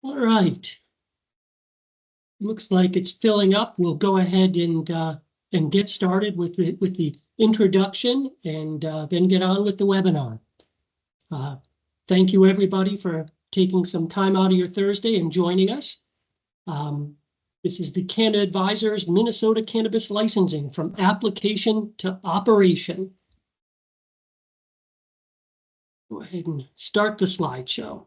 All right. Looks like it's filling up. We'll go ahead and get started with the introduction and then get on with the webinar. Thank you everybody for taking some time out of your Thursday and joining us. This is the Canna Advisors Minnesota Cannabis Licensing from Application to Operation. Go ahead and start the slideshow.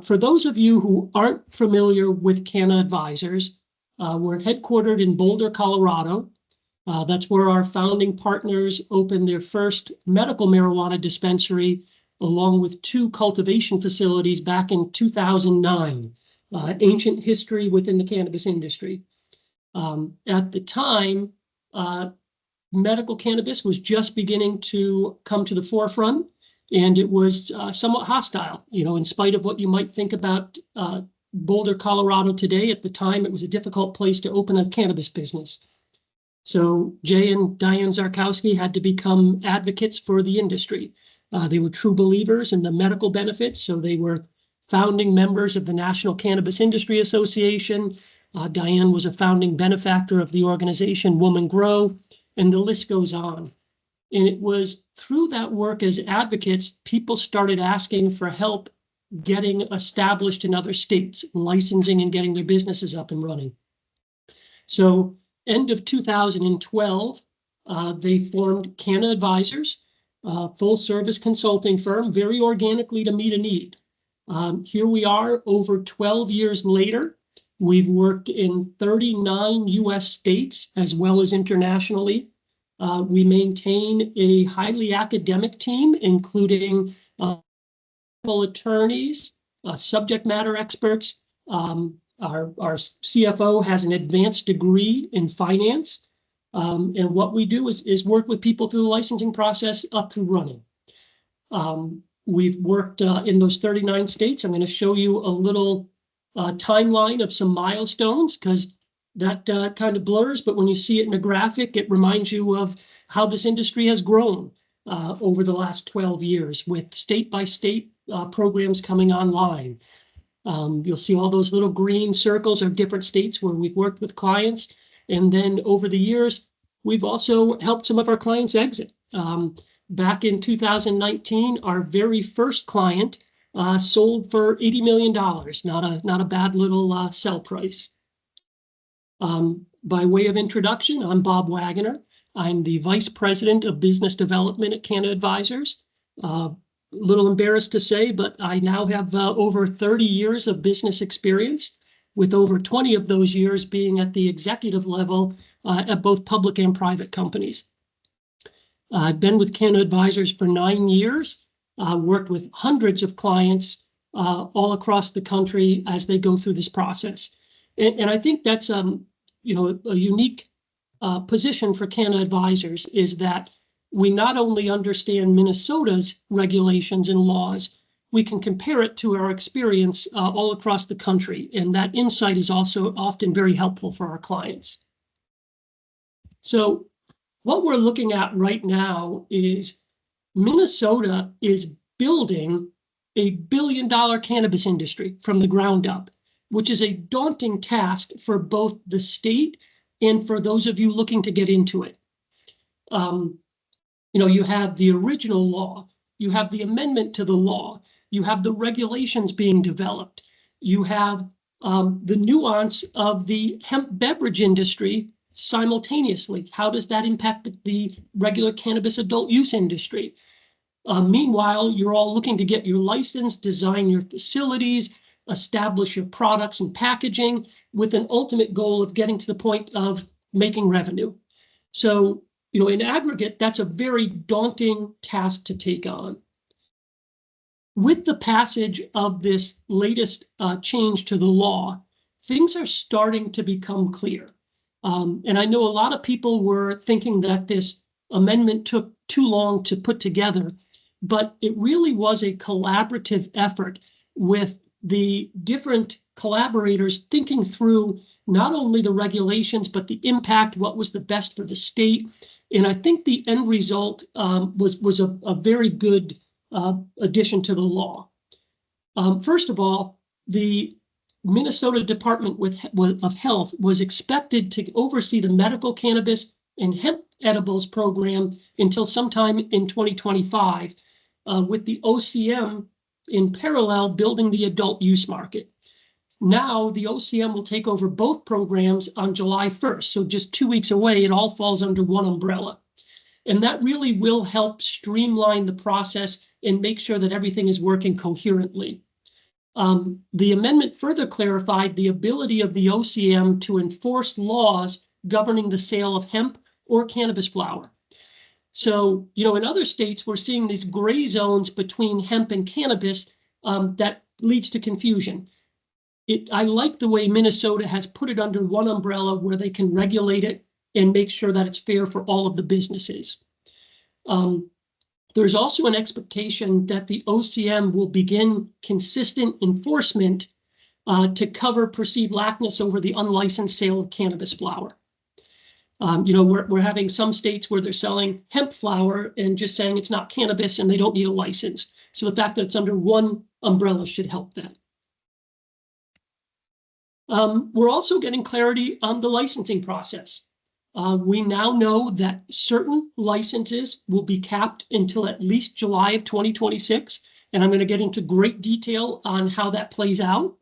For those of you who aren't familiar with Canna Advisors, we're headquartered in Boulder, Colorado. That's where our founding partners opened their first medical marijuana dispensary, along with 2 cultivation facilities back in 2009. Ancient history within the cannabis industry. At the time, medical cannabis was just beginning to come to the forefront, and it was somewhat hostile. In spite of what you might think about Boulder, Colorado today, at the time it was a difficult place to open a cannabis business. So Jay and Diane Zarkowski had to become advocates for the industry. They were true believers in the medical benefits, so they were founding members of the National Cannabis Industry Association. Diane was a founding benefactor of the organization Woman Grow, and the list goes on. And it was through that work as advocates, people started asking for help getting established in other states, licensing and getting their businesses up and running. So end of 2012, they formed Canna Advisors, a full-service consulting firm, very organically to meet a need. Here we are over 12 years later. We've worked in 39 US states as well as internationally. We maintain a highly academic team, including attorneys, subject matter experts. Our CFO has an advanced degree in finance. And what we do is work with people through the licensing process up through running. We've worked in those 39 states. I'm going to show you a little timeline of some milestones, because that kind of blurs, but when you see it in a graphic, it reminds you of how this industry has grown over the last 12 years with state-by-state programs coming online. You'll see all those little green circles are different states where we've worked with clients. And then over the years, we've also helped some of our clients exit. Back in 2019, our very first client sold for $80 million, not a bad little sell price. By way of introduction, I'm Bob Wagener. I'm the Vice President of Business Development at Canna Advisors. A little embarrassed to say, but I now have over 30 years of business experience, with over 20 of those years being at the executive level at both public and private companies. I've been with Canna Advisors for 9 years, worked with hundreds of clients all across the country as they go through this process. And I think that's a unique position for Canna Advisors, is that we not only understand Minnesota's regulations and laws, we can compare it to our experience all across the country. And that insight is also often very helpful for our clients. So what we're looking at right now is Minnesota is building a billion-dollar cannabis industry from the ground up, which is a daunting task for both the state and for those of you looking to get into it. You have the original law, you have the amendment to the law, you have the regulations being developed, you have the nuance of the hemp beverage industry simultaneously. How does that impact the regular cannabis adult use industry? Meanwhile, you're all looking to get your license, design your facilities, establish your products and packaging, with an ultimate goal of getting to the point of making revenue. So, in aggregate, that's a very daunting task to take on. With the passage of this latest change to the law, things are starting to become clear. And I know a lot of people were thinking that this amendment took too long to put together, but it really was a collaborative effort with the different collaborators thinking through not only the regulations, but the impact, what was the best for the state. And I think the end result was a very good addition to the law. First of all, the Minnesota Department of Health was expected to oversee the medical cannabis and hemp edibles program until sometime in 2025, with the OCM in parallel building the adult use market. Now the OCM will take over both programs on July 1st, so just 2 weeks away. It all falls under one umbrella. And that really will help streamline the process and make sure that everything is working coherently. The amendment further clarified the ability of the OCM to enforce laws governing the sale of hemp or cannabis flower. So, in other states, we're seeing these gray zones between hemp and cannabis that leads to confusion. I like the way Minnesota has put it under one umbrella where they can regulate it and make sure that it's fair for all of the businesses. There's also an expectation that the OCM will begin consistent enforcement to cover perceived laxness over the unlicensed sale of cannabis flower. We're having some states where they're selling hemp flower and just saying it's not cannabis and they don't need a license. So the fact that it's under one umbrella should help that. We're also getting clarity on the licensing process. We now know that certain licenses will be capped until at least July of 2026, and I'm going to get into great detail on how that plays out.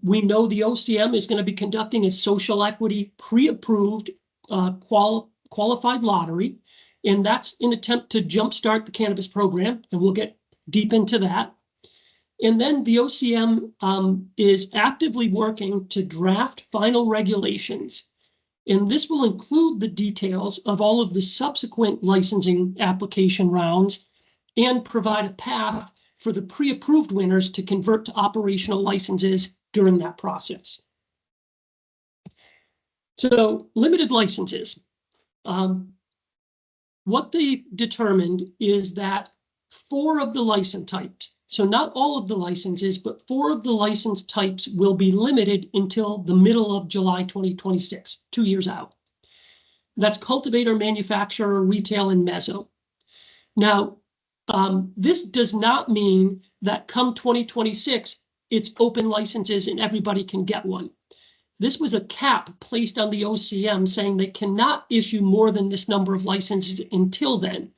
We know the OCM is going to be conducting a social equity pre-approved qualified lottery, and that's an attempt to jumpstart the cannabis program, and we'll get deep into that. And then the OCM is actively working to draft final regulations. And this will include the details of all of the subsequent licensing application rounds and provide a path for the pre-approved winners to convert to operational licenses during that process. So limited licenses. What they determined is that 4 of the license types, so not all of the licenses, but 4 of the license types will be limited until the middle of July 2026, 2 years out. That's cultivator, manufacturer, retail, and mezzo. Now, this does not mean that come 2026, it's open licenses and everybody can get one. This was a cap placed on the OCM saying they cannot issue more than this number of licenses until then.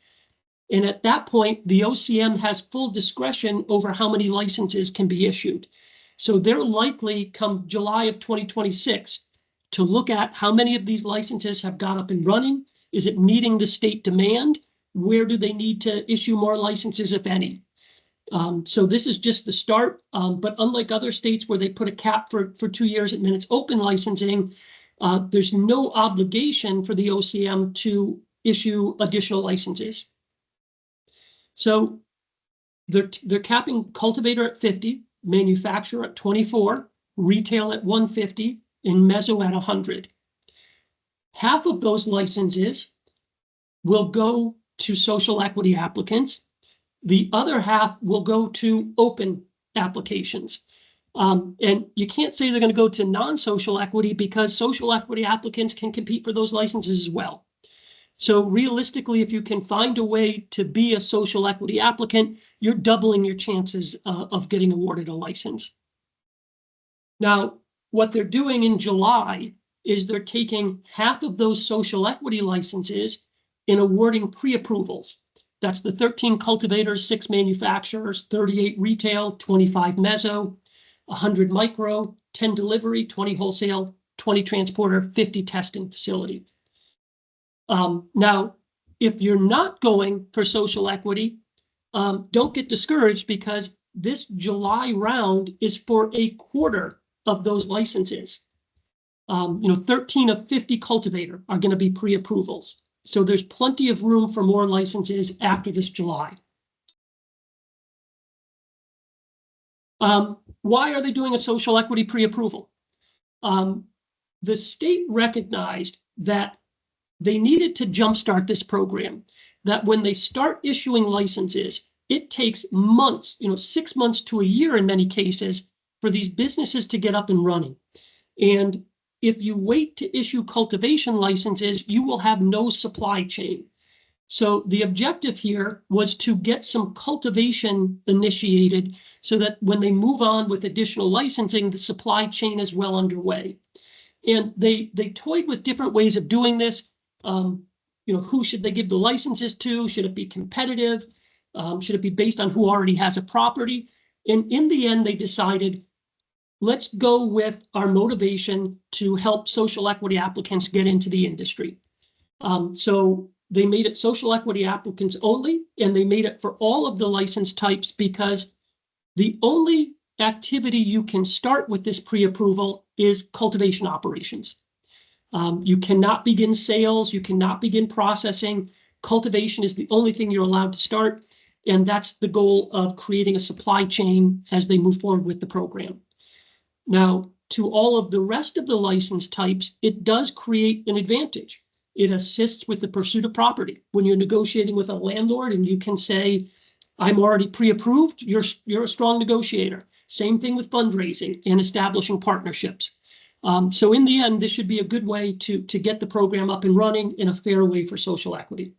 And at that point, the OCM has full discretion over how many licenses can be issued. So they're likely come July of 2026 to look at how many of these licenses have got up and running. Is it meeting the state demand? Where do they need to issue more licenses, if any? So this is just the start. But unlike other states where they put a cap for 2 years and then it's open licensing, there's no obligation for the OCM to issue additional licenses. So they're capping cultivator at 50, manufacturer at 24, retail at 150, and mezzo at 100. Half of those licenses will go to social equity applicants. The other half will go to open applications. And you can't say they're going to go to non-social equity because social equity applicants can compete for those licenses as well. So realistically, if you can find a way to be a social equity applicant, you're doubling your chances of getting awarded a license. Now, what they're doing in July is they're taking half of those social equity licenses and awarding pre-approvals. That's the 13 cultivators, 6 manufacturers, 38 retail, 25 mezzo, 100 micro, 10 delivery, 20 wholesale, 20 transporter, 50 testing facility. Now, if you're not going for social equity, don't get discouraged because this July round is for a quarter of those licenses. 13 of 50 cultivator are going to be pre-approvals. So there's plenty of room for more licenses after this July. Why are they doing a social equity pre-approval? The state recognized that they needed to jumpstart this program, that when they start issuing licenses, it takes months, 6 months to a year in many cases, for these businesses to get up and running. And if you wait to issue cultivation licenses, you will have no supply chain. So the objective here was to get some cultivation initiated so that when they move on with additional licensing, the supply chain is well underway. And they toyed with different ways of doing this. Who should they give the licenses to? Should it be competitive? Should it be based on who already has a property? And in the end, they decided, let's go with our motivation to help social equity applicants get into the industry. So they made it social equity applicants only, and they made it for all of the license types because the only activity you can start with this pre-approval is cultivation operations. You cannot begin sales, you cannot begin processing. Cultivation is the only thing you're allowed to start, and that's the goal of creating a supply chain as they move forward with the program. Now, to all of the rest of the license types, it does create an advantage. It assists with the pursuit of property. When you're negotiating with a landlord and you can say, I'm already pre-approved, you're a strong negotiator. Same thing with fundraising and establishing partnerships. So in the end, this should be a good way to get the program up and running in a fair way for social equity.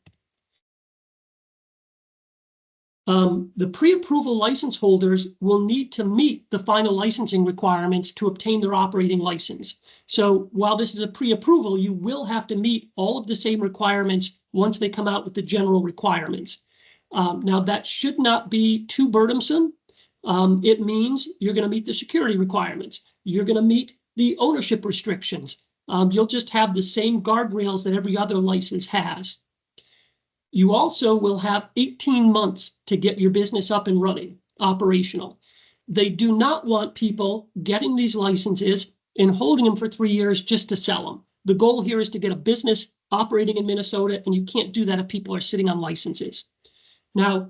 The pre-approval license holders will need to meet the final licensing requirements to obtain their operating license. So while this is a pre-approval, you will have to meet all of the same requirements once they come out with the general requirements. Now, that should not be too burdensome. It means you're going to meet the security requirements. You're going to meet the ownership restrictions. You'll just have the same guardrails that every other license has. You also will have 18 months to get your business up and running, operational. They do not want people getting these licenses and holding them for 3 years just to sell them. The goal here is to get a business operating in Minnesota, and you can't do that if people are sitting on licenses. Now,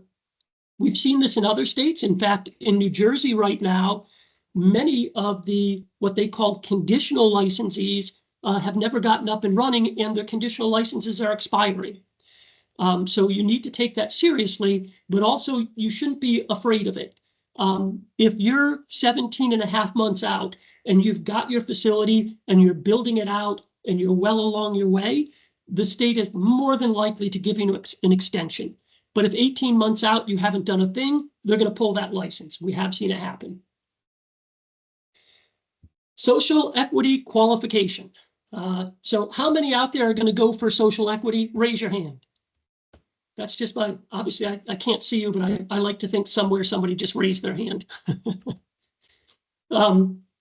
we've seen this in other states. In fact, in New Jersey right now, many of the what they call conditional licensees have never gotten up and running, and their conditional licenses are expiring. So you need to take that seriously, but also you shouldn't be afraid of it. If you're 17 and a half months out and you've got your facility and you're building it out and you're well along your way, the state is more than likely to give you an extension. But if 18 months out you haven't done a thing, they're going to pull that license. We have seen it happen. Social equity qualification. So how many out there are going to go for social equity? Raise your hand. That's just obviously I can't see you, but I like to think somewhere somebody just raised their hand.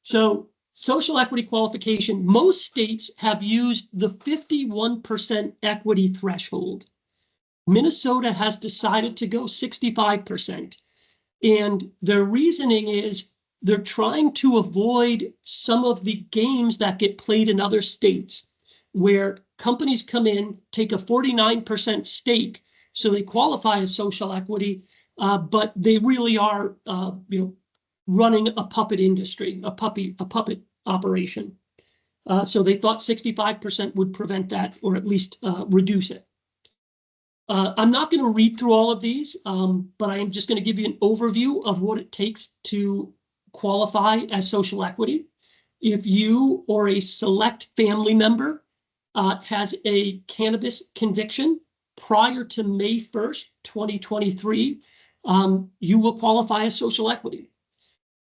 So social equity qualification, most states have used the 51% equity threshold. Minnesota has decided to go 65%. And their reasoning is they're trying to avoid some of the games that get played in other states where companies come in, take a 49% stake, so they qualify as social equity, but they really are, running a puppet industry, a puppet operation. So they thought 65% would prevent that, or at least reduce it. I'm not going to read through all of these, but I am just going to give you an overview of what it takes to qualify as social equity. If you or a select family member has a cannabis conviction prior to May 1st, 2023, you will qualify as social equity.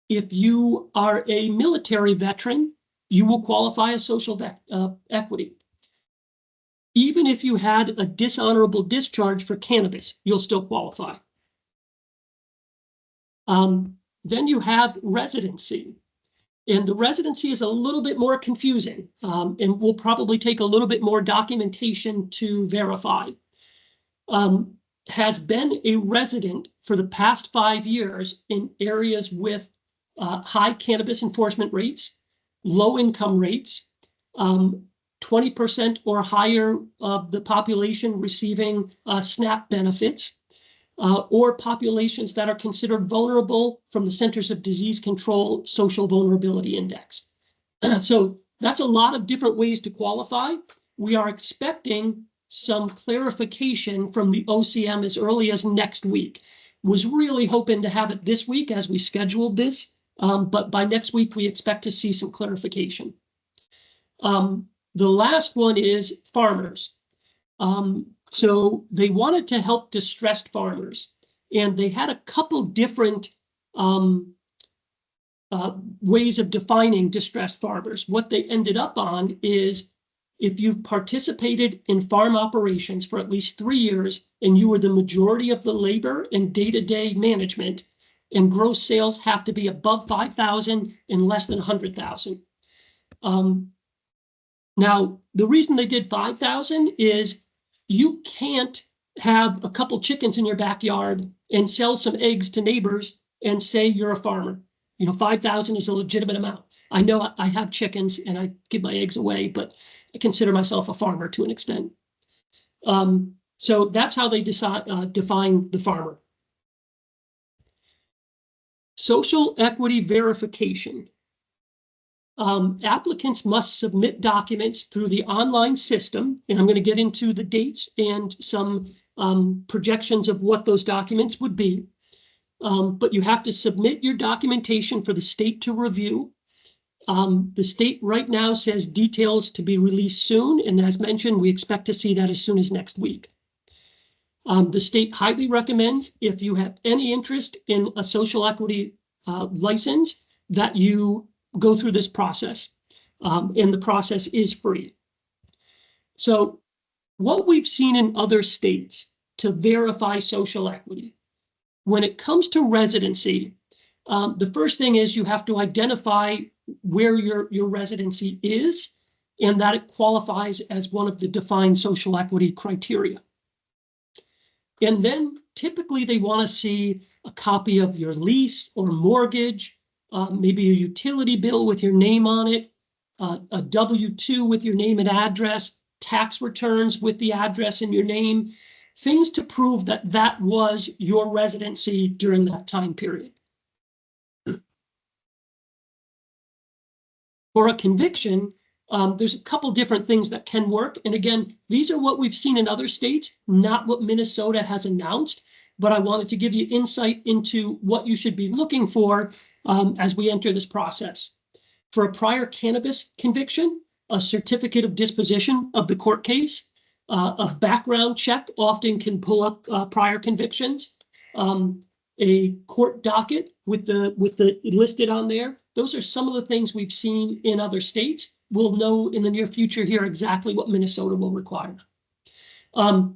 If you are a military veteran, you will qualify as social equity. Even if you had a dishonorable discharge for cannabis, you'll still qualify. Then you have residency. And the residency is a little bit more confusing and will probably take a little bit more documentation to verify. Has been a resident for the past 5 years in areas with high cannabis enforcement rates, low income rates, 20% or higher of the population receiving SNAP benefits, or populations that are considered vulnerable from the Centers of Disease Control Social Vulnerability Index. So that's a lot of different ways to qualify. We are expecting some clarification from the OCM as early as next week. Was really hoping to have it this week as we scheduled this, but by next week we expect to see some clarification. The last one is farmers. So they wanted to help distressed farmers, and they had a couple different ways of defining distressed farmers. What they ended up on is if you've participated in farm operations for at least 3 years and you were the majority of the labor and day-to-day management, and gross sales have to be above 5,000 and less than 100,000. Now, the reason they did 5,000 is you can't have a couple chickens in your backyard and sell some eggs to neighbors and say you're a farmer. 5,000 is a legitimate amount. I know I have chickens and I give my eggs away, but I consider myself a farmer to an extent. So that's how they define the farmer. Social equity verification. Applicants must submit documents through the online system, and I'm going to get into the dates and some projections of what those documents would be. But you have to submit your documentation for the state to review. The state right now says details to be released soon, and as mentioned, we expect to see that as soon as next week. The state highly recommends, if you have any interest in a social equity license, that you go through this process, and the process is free. So what we've seen in other states to verify social equity, when it comes to residency, the first thing is you have to identify where your residency is and that it qualifies as one of the defined social equity criteria. And then typically they want to see a copy of your lease or mortgage, maybe a utility bill with your name on it, a W-2 with your name and address, tax returns with the address and your name, things to prove that that was your residency during that time period. For a conviction, there's a couple different things that can work. And again, these are what we've seen in other states, not what Minnesota has announced, but I wanted to give you insight into what you should be looking for as we enter this process. For a prior cannabis conviction, a certificate of disposition of the court case, a background check often can pull up prior convictions, a court docket with the listed on there. Those are some of the things we've seen in other states. We'll know in the near future here exactly what Minnesota will require.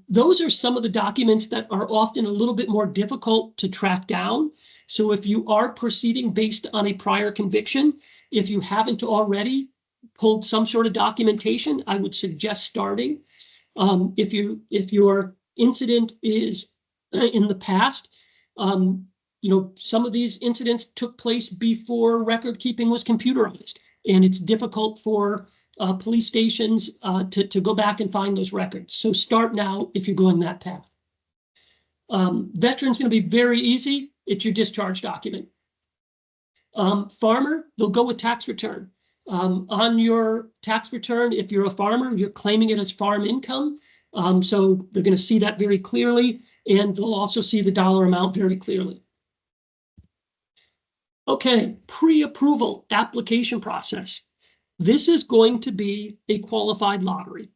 Those are some of the documents that are often a little bit more difficult to track down. So if you are proceeding based on a prior conviction, if you haven't already pulled some sort of documentation, I would suggest starting. If your incident is in the past, some of these incidents took place before record keeping was computerized, and it's difficult for police stations to go back and find those records. So start now if you're going that path. Veteran's going to be very easy. It's your discharge document. Farmer, they'll go with tax return. On your tax return, if you're a farmer, you're claiming it as farm income. So they're going to see that very clearly, and they'll also see the dollar amount very clearly. Okay, pre-approval application process. This is going to be a qualified lottery.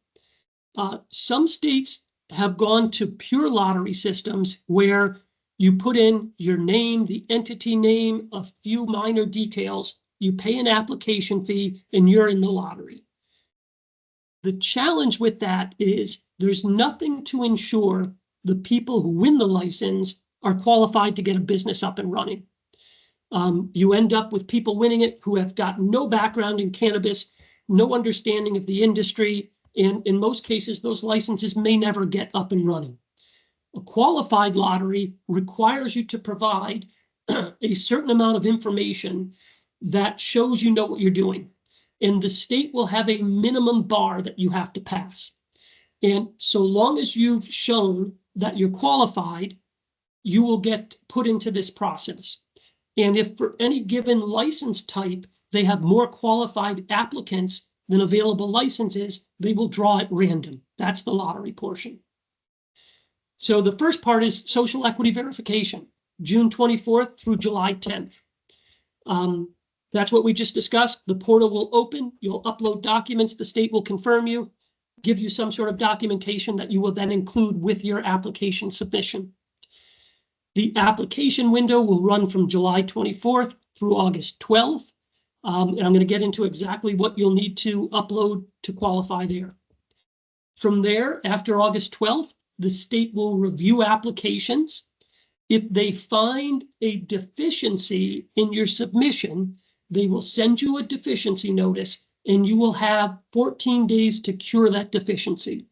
Some states have gone to pure lottery systems where you put in your name, the entity name, a few minor details, you pay an application fee, and you're in the lottery. The challenge with that is there's nothing to ensure the people who win the license are qualified to get a business up and running. You end up with people winning it who have got no background in cannabis, no understanding of the industry, and in most cases, those licenses may never get up and running. A qualified lottery requires you to provide a certain amount of information that shows you know what you're doing. And the state will have a minimum bar that you have to pass. And so long as you've shown that you're qualified, you will get put into this process. And if for any given license type, they have more qualified applicants than available licenses, they will draw at random. That's the lottery portion. So the first part is social equity verification, June 24th through July 10th. That's what we just discussed. The portal will open. You'll upload documents. The state will confirm you. give you some sort of documentation that you will then include with your application submission. The application window will run from July 24th through August 12th. And I'm going to get into exactly what you'll need to upload to qualify there. From there, after August 12th, the state will review applications. If they find a deficiency in your submission, they will send you a deficiency notice, and you will have 14 days to cure that deficiency.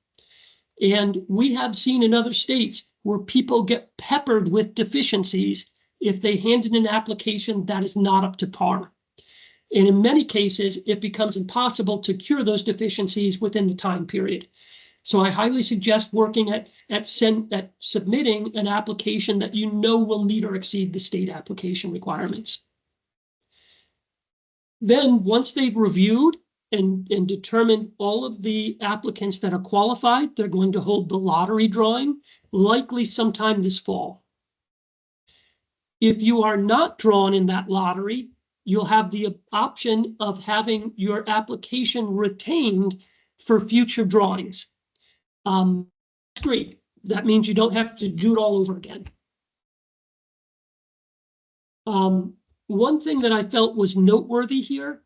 And we have seen in other states where people get peppered with deficiencies if they hand in an application that is not up to par. And in many cases, it becomes impossible to cure those deficiencies within the time period. So I highly suggest working at submitting an application that you know will meet or exceed the state application requirements. Then once they've reviewed and determined all of the applicants that are qualified, they're going to hold the lottery drawing, likely sometime this fall. If you are not drawn in that lottery, you'll have the option of having your application retained for future drawings. Great. That means you don't have to do it all over again. One thing that I felt was noteworthy here,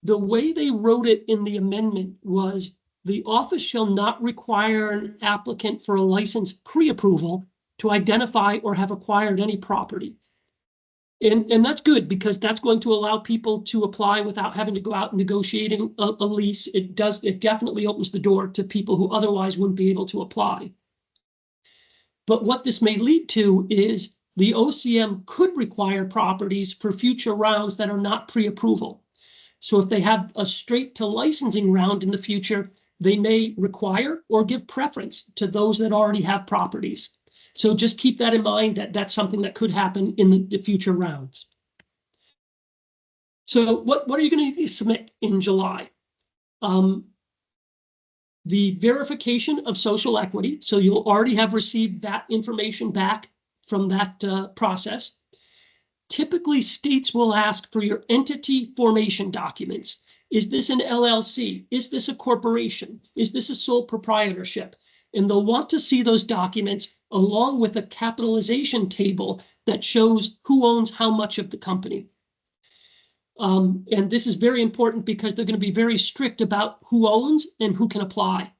the way they wrote it in the amendment was the office shall not require an applicant for a license pre-approval to identify or have acquired any property. And that's good, because that's going to allow people to apply without having to go out and negotiating a lease. It definitely opens the door to people who otherwise wouldn't be able to apply. But what this may lead to is the OCM could require properties for future rounds that are not pre-approval. So if they have a straight to licensing round in the future, they may require or give preference to those that already have properties. So just keep that in mind, that that's something that could happen in the future rounds. So what are you going to need to submit in July? The verification of social equity. So you'll already have received that information back from that process. Typically, states will ask for your entity formation documents. Is this an LLC? Is this a corporation? Is this a sole proprietorship? And they'll want to see those documents along with a capitalization table that shows who owns how much of the company. And this is very important because they're going to be very strict about who owns and who can apply.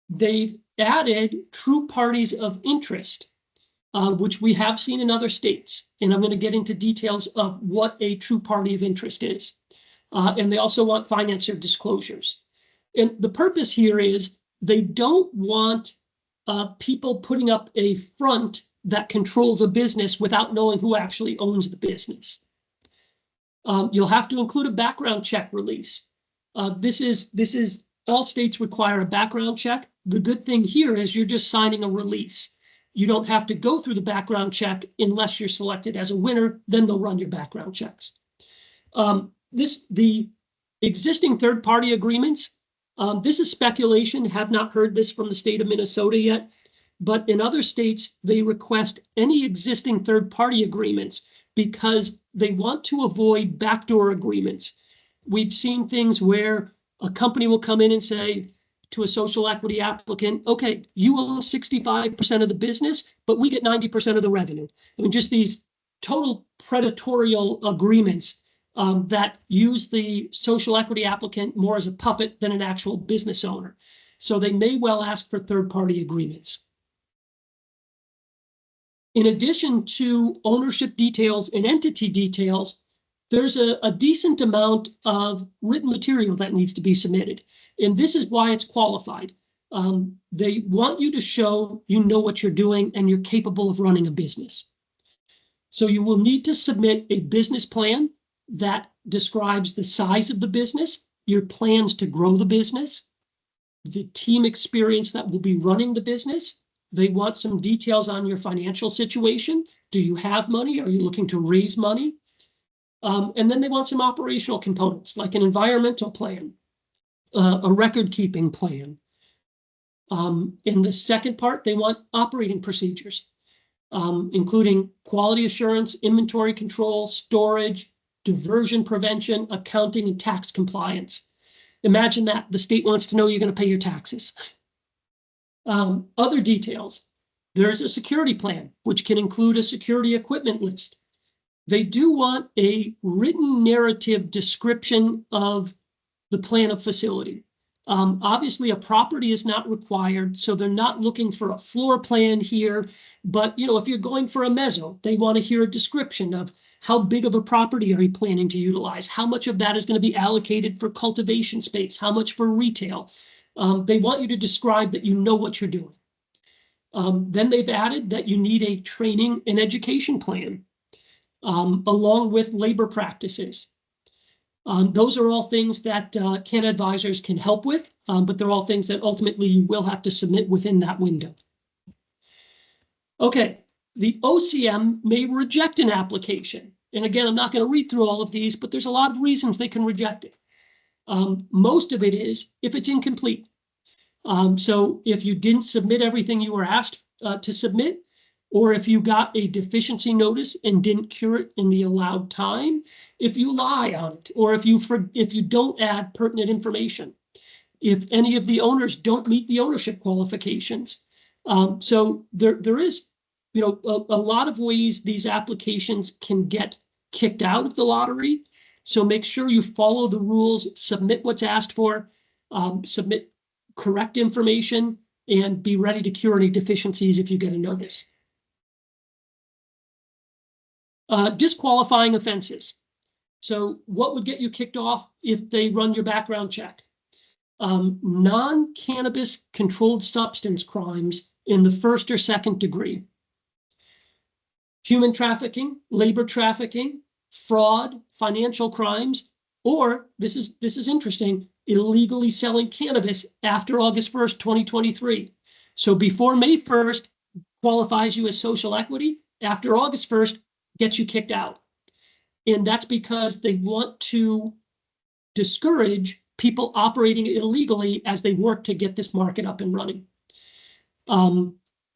They've added true parties of interest, which we have seen in other states. And I'm going to get into details of what a true party of interest is. And they also want financier disclosures. And the purpose here is they don't want people putting up a front that controls a business without knowing who actually owns the business. You'll have to include a background check release. This is all states require a background check. The good thing here is you're just signing a release. You don't have to go through the background check unless you're selected as a winner. Then they'll run your background checks. The existing third-party agreements. This is speculation. Have not heard this from the state of Minnesota yet, but in other states, they request any existing third-party agreements because they want to avoid backdoor agreements. We've seen things where a company will come in and say to a social equity applicant, okay, you own 65% of the business, but we get 90% of the revenue. I mean, just these total predatory agreements that use the social equity applicant more as a puppet than an actual business owner. So they may well ask for third-party agreements. In addition to ownership details and entity details, there's a decent amount of written material that needs to be submitted. And this is why it's qualified. They want you to show you know what you're doing and you're capable of running a business. So you will need to submit a business plan that describes the size of the business, your plans to grow the business, the team experience that will be running the business. They want some details on your financial situation. Do you have money? Are you looking to raise money? And then they want some operational components like an environmental plan, a record-keeping plan. In the second part, they want operating procedures, including quality assurance, inventory control, storage, diversion prevention, accounting, and tax compliance. Imagine that the state wants to know you're going to pay your taxes. Other details. There's a security plan, which can include a security equipment list. They do want a written narrative description of the plan of facility. Obviously, a property is not required, so they're not looking for a floor plan here. But if you're going for a mezzo, they want to hear a description of how big of a property are you planning to utilize? How much of that is going to be allocated for cultivation space? How much for retail? They want you to describe that you know what you're doing. Then they've added that you need a training and education plan, along with labor practices. Those are all things that Canna advisors can help with, but they're all things that ultimately you will have to submit within that window. Okay, the OCM may reject an application. And again, I'm not going to read through all of these, but there's a lot of reasons they can reject it. Most of it is if it's incomplete. So if you didn't submit everything you were asked to submit, or if you got a deficiency notice and didn't cure it in the allowed time, if you lie on it, or if you don't add pertinent information, if any of the owners don't meet the ownership qualifications. So there is, a lot of ways these applications can get kicked out of the lottery. So make sure you follow the rules, submit what's asked for, submit correct information, and be ready to cure any deficiencies if you get a notice. Disqualifying offenses. So what would get you kicked off if they run your background check? Non-cannabis controlled substance crimes in the first or second degree. Human trafficking, labor trafficking, fraud, financial crimes, or this is interesting, illegally selling cannabis after August 1st, 2023. So before May 1st qualifies you as social equity, after August 1st gets you kicked out. And that's because they want to discourage people operating illegally as they work to get this market up and running.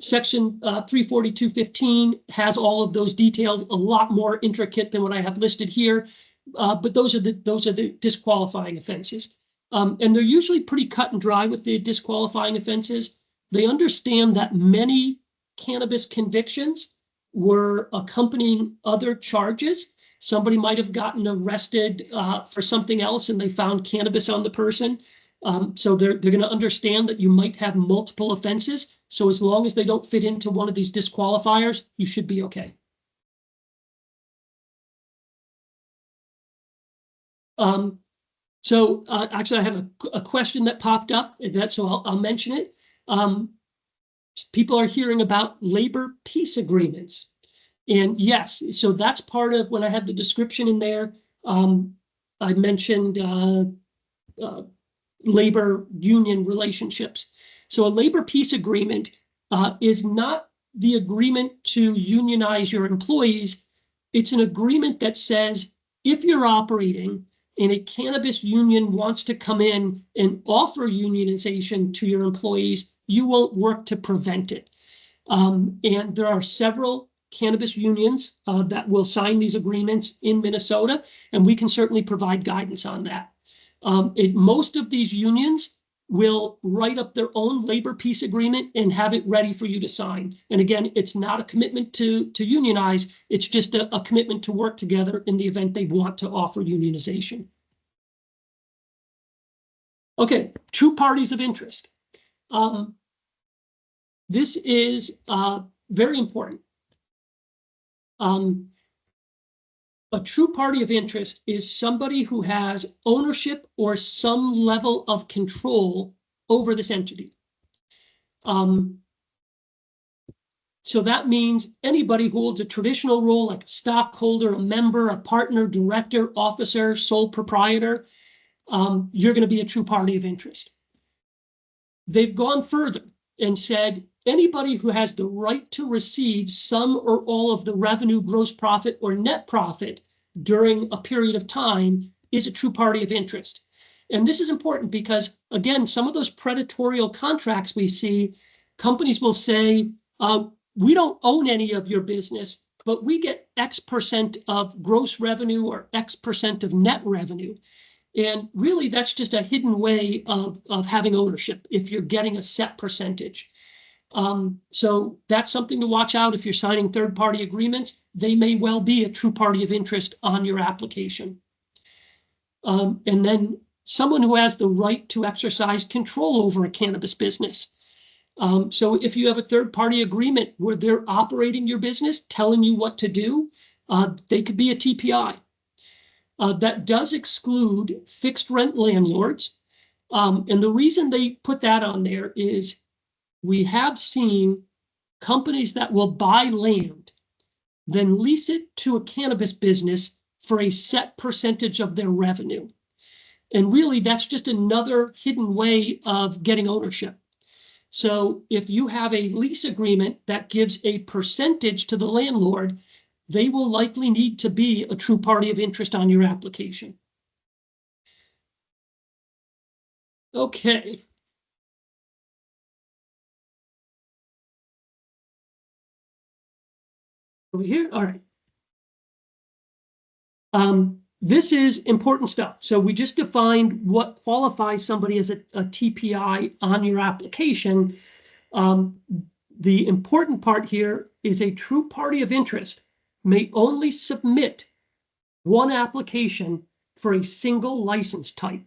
Section 342.15 has all of those details, a lot more intricate than what I have listed here, but those are the disqualifying offenses. And they're usually pretty cut and dry with the disqualifying offenses. They understand that many cannabis convictions were accompanying other charges. Somebody might have gotten arrested for something else and they found cannabis on the person. So they're going to understand that you might have multiple offenses. So as long as they don't fit into one of these disqualifiers, you should be okay. Actually, I have a question that popped up, so I'll mention it. People are hearing about labor peace agreements. And yes, so that's part of when I had the description in there. I mentioned labor union relationships. So a labor peace agreement is not the agreement to unionize your employees. It's an agreement that says if you're operating and a cannabis union wants to come in and offer unionization to your employees, you won't work to prevent it. And there are several cannabis unions that will sign these agreements in Minnesota, and we can certainly provide guidance on that. Most of these unions will write up their own labor peace agreement and have it ready for you to sign. And again, it's not a commitment to unionize, it's just a commitment to work together in the event they want to offer unionization. Okay, true parties of interest. This is very important. A true party of interest is somebody who has ownership or some level of control over this entity. So that means anybody who holds a traditional role like a stockholder, a member, a partner, director, officer, sole proprietor, you're going to be a true party of interest. They've gone further and said anybody who has the right to receive some or all of the revenue, gross profit, or net profit during a period of time is a true party of interest. And this is important because, again, some of those predatorial contracts we see, companies will say, we don't own any of your business, but we get X% of gross revenue or X% of net revenue. And really, that's just a hidden way of having ownership if you're getting a set percentage. So that's something to watch out if you're signing third-party agreements. They may well be a true party of interest on your application. And then someone who has the right to exercise control over a cannabis business. So if you have a third-party agreement where they're operating your business, telling you what to do, they could be a TPI. That does exclude fixed rent landlords. And the reason they put that on there is we have seen companies that will buy land, then lease it to a cannabis business for a set percentage of their revenue. And really, that's just another hidden way of getting ownership. So if you have a lease agreement that gives a percentage to the landlord, they will likely need to be a true party of interest on your application. Okay. Over here, all right. This is important stuff. So we just defined what qualifies somebody as a TPI on your application. The important part here is a true party of interest may only submit one application for a single license type.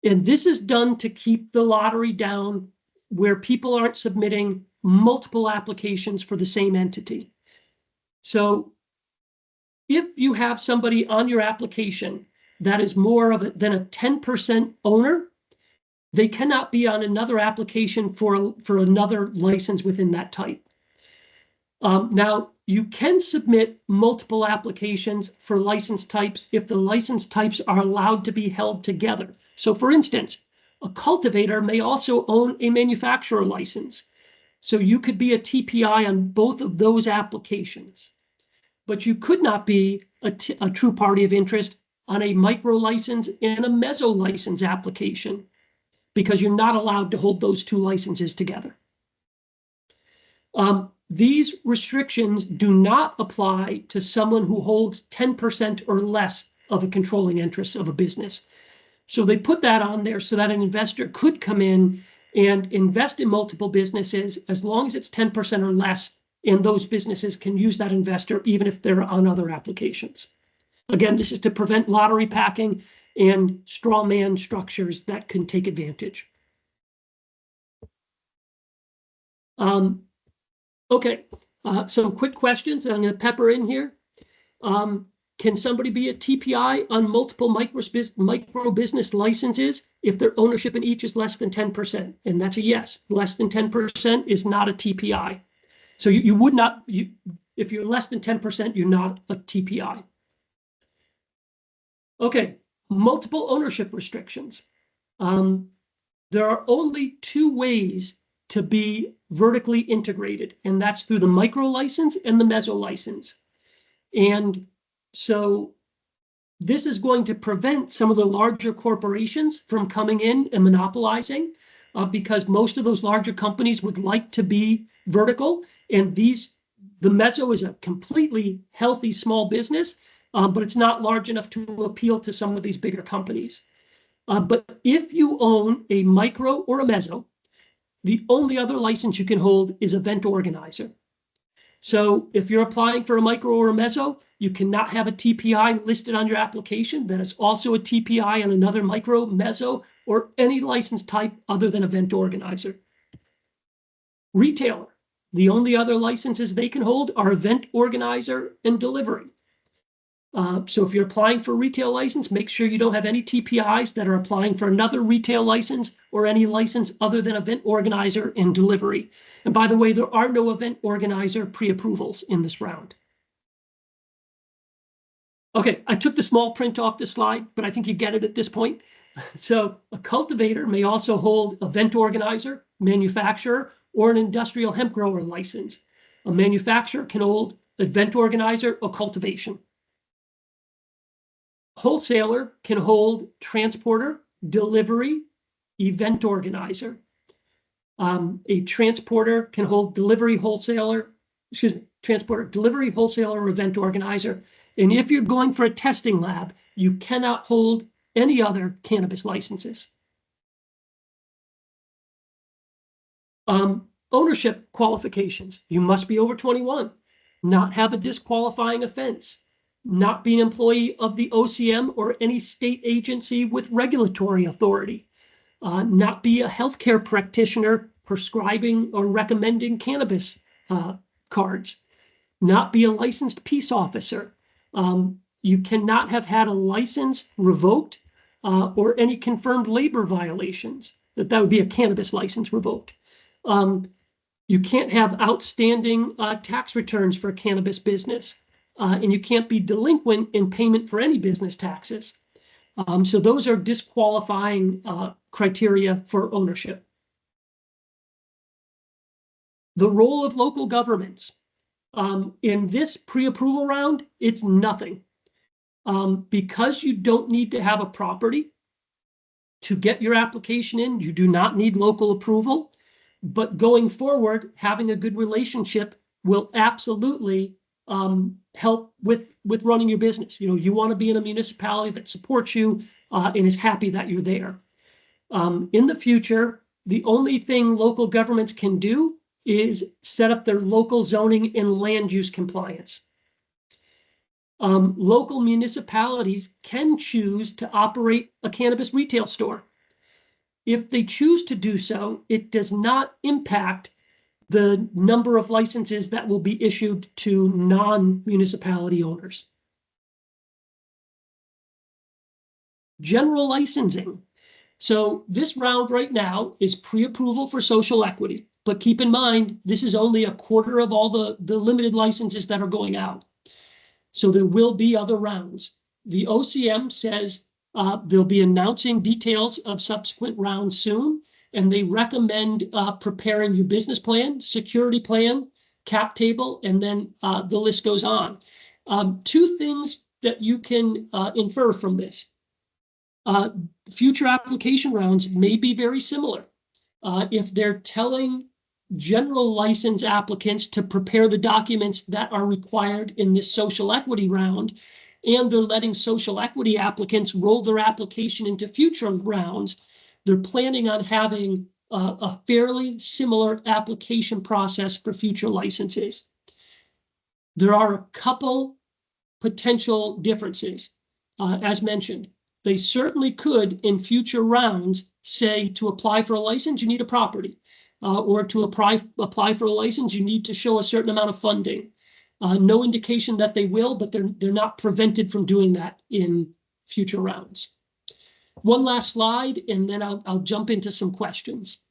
And this is done to keep the lottery down where people aren't submitting multiple applications for the same entity. So if you have somebody on your application that is more than a 10% owner, they cannot be on another application for another license within that type. Now, you can submit multiple applications for license types if the license types are allowed to be held together. So for instance, a cultivator may also own a manufacturer license. So you could be a TPI on both of those applications. But you could not be a true party of interest on a micro license and a meso license application because you're not allowed to hold those two licenses together. These restrictions do not apply to someone who holds 10% or less of a controlling interest of a business. So they put that on there so that an investor could come in and invest in multiple businesses as long as it's 10% or less, and those businesses can use that investor even if they're on other applications. Again, this is to prevent lottery packing and straw man structures that can take advantage. Okay, some quick questions that I'm going to pepper in here. Can somebody be a TPI on multiple micro business licenses if their ownership in each is less than 10%? And that's a yes. Less than 10% is not a TPI. So you would not, if you're less than 10%, you're not a TPI. Okay, multiple ownership restrictions. There are only two ways to be vertically integrated, and that's through the micro license and the meso license. And so this is going to prevent some of the larger corporations from coming in and monopolizing because most of those larger companies would like to be vertical. And the meso is a completely healthy small business, but it's not large enough to appeal to some of these bigger companies. But if you own a micro or a meso, the only other license you can hold is event organizer. So if you're applying for a micro or a meso, you cannot have a TPI listed on your application that is also a TPI on another micro, meso, or any license type other than event organizer. Retailer, the only other licenses they can hold are event organizer and delivery. So if you're applying for a retail license, make sure you don't have any TPIs that are applying for another retail license or any license other than event organizer and delivery. And by the way, there are no event organizer pre-approvals in this round. Okay, I took the small print off this slide, but I think you get it at this point. So a cultivator may also hold event organizer, manufacturer, or an industrial hemp grower license. A manufacturer can hold event organizer or cultivation. Wholesaler can hold transporter, delivery, event organizer. A transporter can hold delivery wholesaler, transporter, delivery wholesaler, or event organizer. And if you're going for a testing lab, you cannot hold any other cannabis licenses. Ownership qualifications. You must be over 21, not have a disqualifying offense, not be an employee of the OCM or any state agency with regulatory authority, not be a healthcare practitioner prescribing or recommending cannabis cards, not be a licensed peace officer. You cannot have had a license revoked or any confirmed labor violations. That would be a cannabis license revoked. You can't have outstanding tax returns for a cannabis business, and you can't be delinquent in payment for any business taxes. So those are disqualifying criteria for ownership. The role of local governments. In this pre-approval round, it's nothing. Because you don't need to have a property to get your application in, you do not need local approval. But going forward, having a good relationship will absolutely help with running your business. You know, you want to be in a municipality that supports you and is happy that you're there. In the future, the only thing local governments can do is set up their local zoning and land use compliance. Local municipalities can choose to operate a cannabis retail store. If they choose to do so, it does not impact the number of licenses that will be issued to non-municipality owners. General licensing. So this round right now is pre-approval for social equity, but keep in mind, this is only a quarter of all the limited licenses that are going out. So there will be other rounds. The OCM says they'll be announcing details of subsequent rounds soon, and they recommend preparing your business plan, security plan, cap table, and then the list goes on. Two things that you can infer from this. Future application rounds may be very similar. If they're telling general license applicants to prepare the documents that are required in this social equity round, and they're letting social equity applicants roll their application into future rounds, they're planning on having a fairly similar application process for future licenses. There are a couple potential differences. As mentioned, they certainly could in future rounds say to apply for a license, you need a property. Or to apply for a license, you need to show a certain amount of funding. No indication that they will, but they're not prevented from doing that in future rounds. One last slide, and then I'll jump into some questions.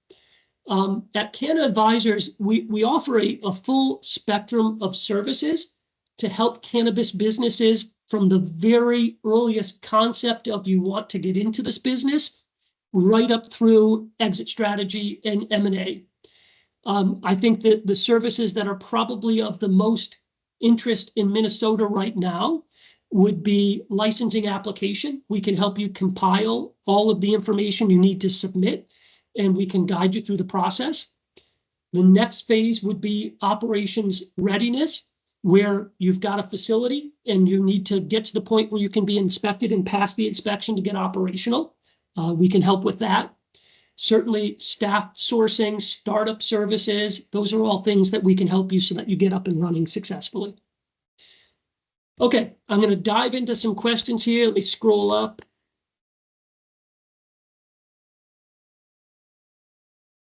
At Canna Advisors, we offer a full spectrum of services to help cannabis businesses from the very earliest concept of you want to get into this business right up through exit strategy and M&A. I think that the services that are probably of the most interest in Minnesota right now would be licensing application. We can help you compile all of the information you need to submit, and we can guide you through the process. The next phase would be operations readiness, where you've got a facility and you need to get to the point where you can be inspected and pass the inspection to get operational. We can help with that. Certainly staff sourcing, startup services, those are all things that we can help you so that you get up and running successfully. Okay, I'm going to dive into some questions here. Let me scroll up.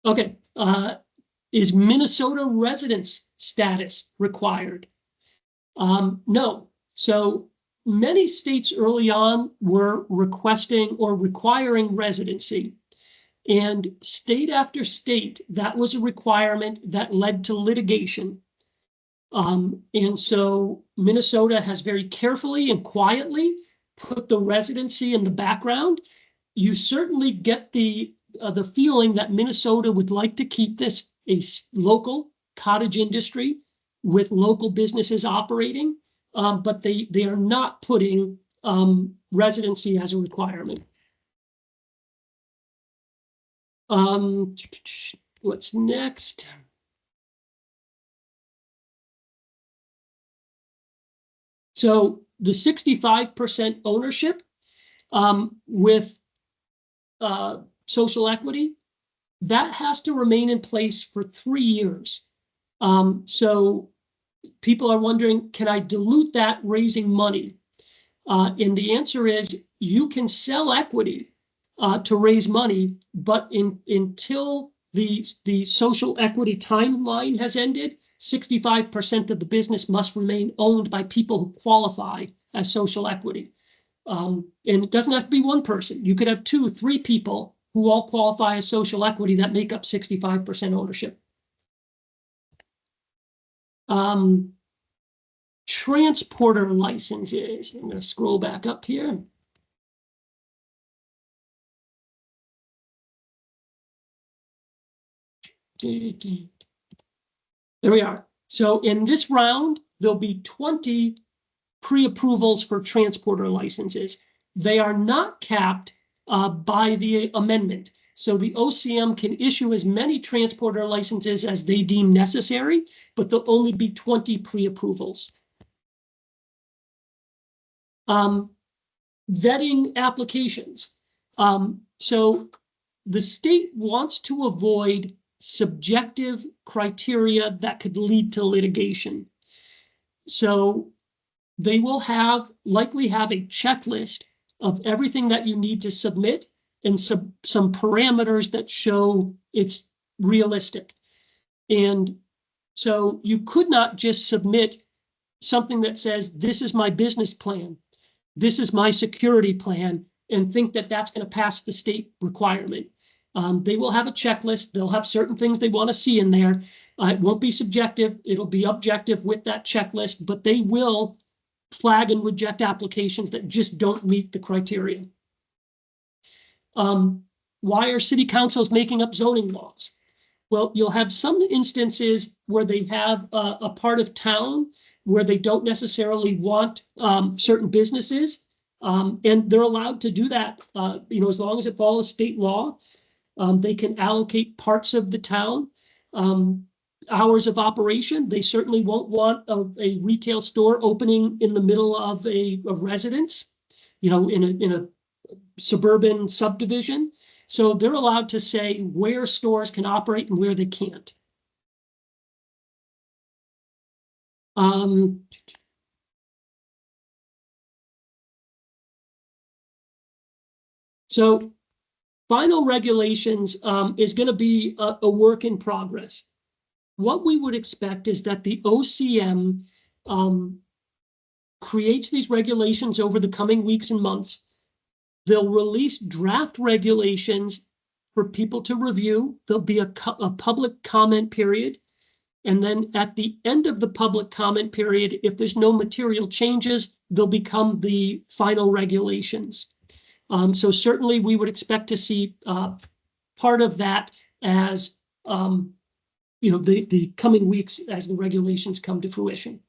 Okay, is Minnesota residence status required? No. So many states early on were requesting or requiring residency. And state after state, that was a requirement that led to litigation. And so Minnesota has very carefully and quietly put the residency in the background. You certainly get the feeling that Minnesota would like to keep this a local cottage industry with local businesses operating, but they are not putting residency as a requirement. What's next? So the 65% ownership, with social equity, that has to remain in place for 3 years. So people are wondering, can I dilute that raising money? And the answer is you can sell equity to raise money, but until the social equity timeline has ended, 65% of the business must remain owned by people who qualify as social equity. And it doesn't have to be one person. You could have 2, 3 people who all qualify as social equity that make up 65% ownership. Transporter licenses. I'm going to scroll back up here. There we are. So in this round, there'll be 20 pre-approvals for transporter licenses. They are not capped by the amendment. So the OCM can issue as many transporter licenses as they deem necessary, but there'll only be 20 pre-approvals. Vetting applications. So the state wants to avoid subjective criteria that could lead to litigation. So they will likely have a checklist of everything that you need to submit and some parameters that show it's realistic. And so you could not just submit something that says, this is my business plan, this is my security plan, and think that that's going to pass the state requirement. They will have a checklist. They'll have certain things they want to see in there. It won't be subjective. It'll be objective with that checklist, but they will flag and reject applications that just don't meet the criteria. Why are city councils making up zoning laws? Well, you'll have some instances where they have a part of town where they don't necessarily want certain businesses, and they're allowed to do that, as long as it follows state law. They can allocate parts of the town, hours of operation. They certainly won't want a retail store opening in the middle of a residence, in a suburban subdivision. So they're allowed to say where stores can operate and where they can't. So final regulations is going to be a work in progress. What we would expect is that the OCM creates these regulations over the coming weeks and months. They'll release draft regulations for people to review. There'll be a public comment period. And then at the end of the public comment period, if there's no material changes, they'll become the final regulations. So certainly we would expect to see part of that as, the coming weeks as the regulations come to fruition.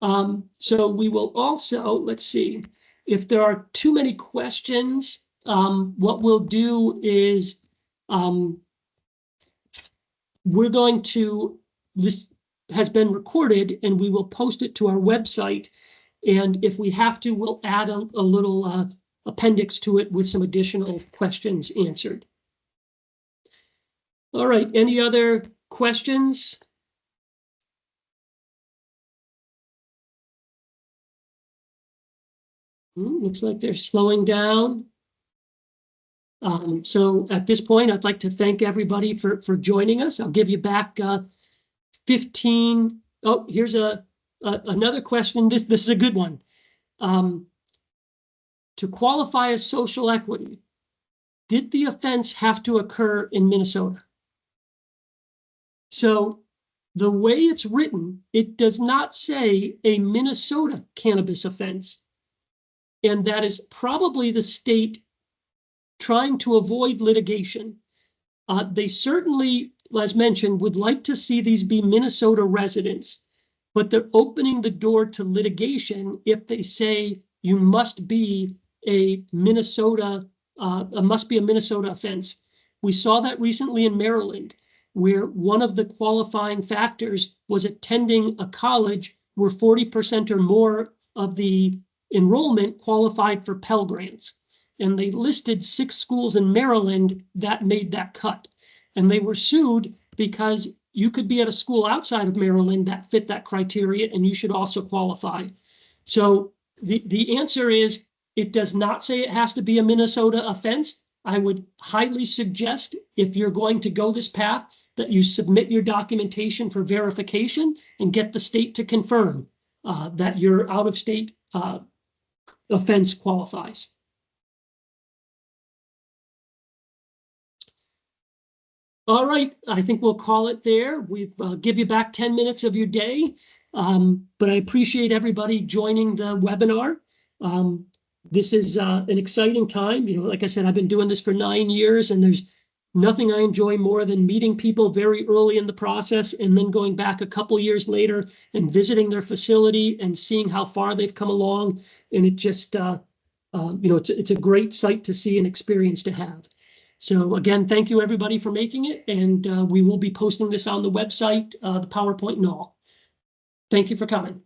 So we will also, let's see, if there are too many questions, what we'll do is we're going to, this has been recorded and we will post it to our website. And if we have to, we'll add a little appendix to it with some additional questions answered. All right, any other questions? Looks like they're slowing down. So at this point, I'd like to thank everybody for joining us. I'll give you back 15. Oh, here's another question. This is a good one. To qualify as social equity, did the offense have to occur in Minnesota? So the way it's written, it does not say a Minnesota cannabis offense. And that is probably the state trying to avoid litigation. They certainly, as mentioned, would like to see these be Minnesota residents, but they're opening the door to litigation if they say you must be a Minnesota offense. We saw that recently in Maryland, where one of the qualifying factors was attending a college where 40% or more of the enrollment qualified for Pell Grants. And they listed 6 schools in Maryland that made that cut. And they were sued because you could be at a school outside of Maryland that fit that criteria, and you should also qualify. So the answer is, it does not say it has to be a Minnesota offense. I would highly suggest, if you're going to go this path, that you submit your documentation for verification and get the state to confirm that your out-of-state offense qualifies. All right, I think we'll call it there. We've give you back 10 minutes of your day, but I appreciate everybody joining the webinar. This is an exciting time. You know, like I said, I've been doing this for 9 years, and there's nothing I enjoy more than meeting people very early in the process and then going back a couple years later and visiting their facility and seeing how far they've come along. And it just, you know, it's a great sight to see and experience to have. So again, thank you everybody for making it, and we will be posting this on the website, the PowerPoint and all. Thank you for coming.